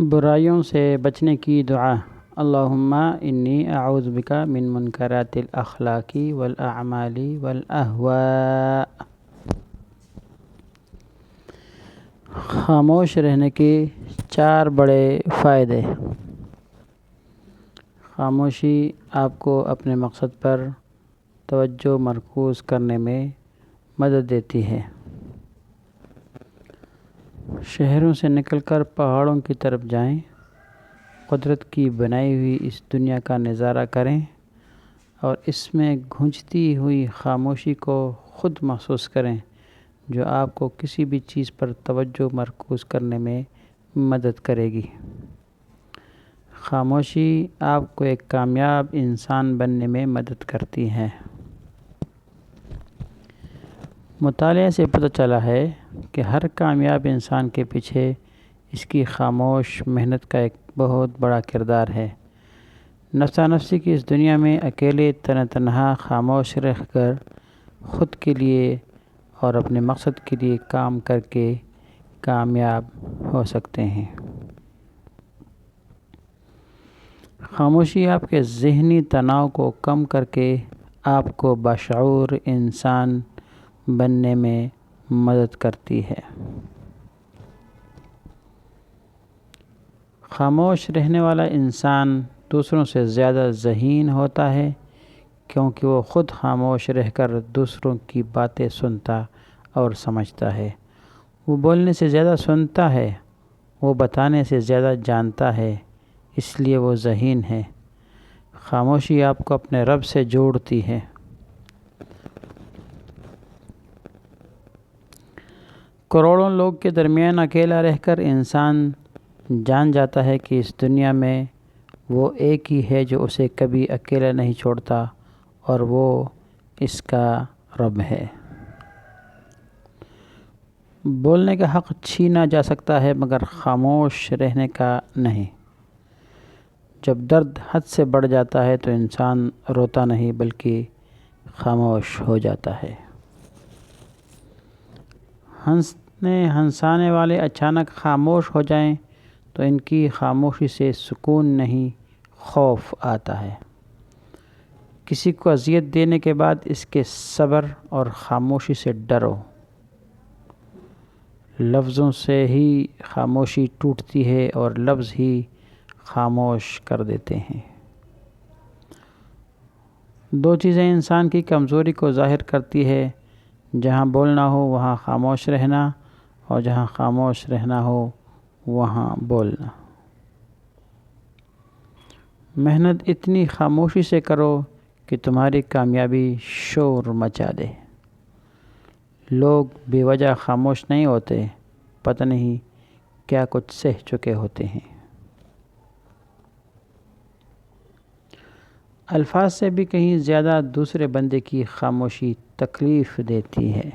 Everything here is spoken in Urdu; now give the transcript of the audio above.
برائیوں سے بچنے کی دعا۔ اللہم انی اعوذ بک من منکرات الاخلاق والاعمال والاہواء۔ خاموش رہنے کے 4 بڑے فائدے۔ خاموشی آپ کو اپنے مقصد پر توجہ مرکوز کرنے میں مدد دیتی ہے۔ شہروں سے نکل کر پہاڑوں کی طرف جائیں، قدرت کی بنائی ہوئی اس دنیا کا نظارہ کریں اور اس میں گونجتی ہوئی خاموشی کو خود محسوس کریں جو آپ کو کسی بھی چیز پر توجہ مرکوز کرنے میں مدد کرے گی۔ خاموشی آپ کو ایک کامیاب انسان بننے میں مدد کرتی ہے۔ مطالعے سے پتہ چلا ہے کہ ہر کامیاب انسان کے پیچھے اس کی خاموش محنت کا ایک بہت بڑا کردار ہے۔ نفسا نفسی کی اس دنیا میں اکیلے تنہا خاموش رہ کر خود کے لیے اور اپنے مقصد کے لیے کام کر کے کامیاب ہو سکتے ہیں۔ خاموشی آپ کے ذہنی تناؤ کو کم کر کے آپ کو باشعور انسان بننے میں مدد کرتی ہے۔ خاموش رہنے والا انسان دوسروں سے زیادہ ذہین ہوتا ہے کیونکہ وہ خود خاموش رہ کر دوسروں کی باتیں سنتا اور سمجھتا ہے۔ وہ بولنے سے زیادہ سنتا ہے، وہ بتانے سے زیادہ جانتا ہے، اس لیے وہ ذہین ہے۔ خاموشی آپ کو اپنے رب سے جوڑتی ہے۔ کروڑوں لوگ کے درمیان اکیلا رہ کر انسان جان جاتا ہے کہ اس دنیا میں وہ ایک ہی ہے جو اسے کبھی اکیلا نہیں چھوڑتا اور وہ اس کا رب ہے۔ بولنے کا حق چھینا جا سکتا ہے مگر خاموش رہنے کا نہیں۔ جب درد حد سے بڑھ جاتا ہے تو انسان روتا نہیں بلکہ خاموش ہو جاتا ہے۔ ہنسانے والے اچانک خاموش ہو جائیں تو ان کی خاموشی سے سکون نہیں، خوف آتا ہے۔ کسی کو اذیت دینے کے بعد اس کے صبر اور خاموشی سے ڈرو۔ لفظوں سے ہی خاموشی ٹوٹتی ہے اور لفظ ہی خاموش کر دیتے ہیں۔ 2 چیزیں انسان کی کمزوری کو ظاہر کرتی ہے، جہاں بولنا ہو وہاں خاموش رہنا اور جہاں خاموش رہنا ہو وہاں بولنا۔ محنت اتنی خاموشی سے کرو کہ تمہاری کامیابی شور مچا دے۔ لوگ بے وجہ خاموش نہیں ہوتے، پتہ نہیں کیا کچھ سہ چکے ہوتے ہیں۔ الفاظ سے بھی کہیں زیادہ دوسرے بندے کی خاموشی تکلیف دیتی ہے۔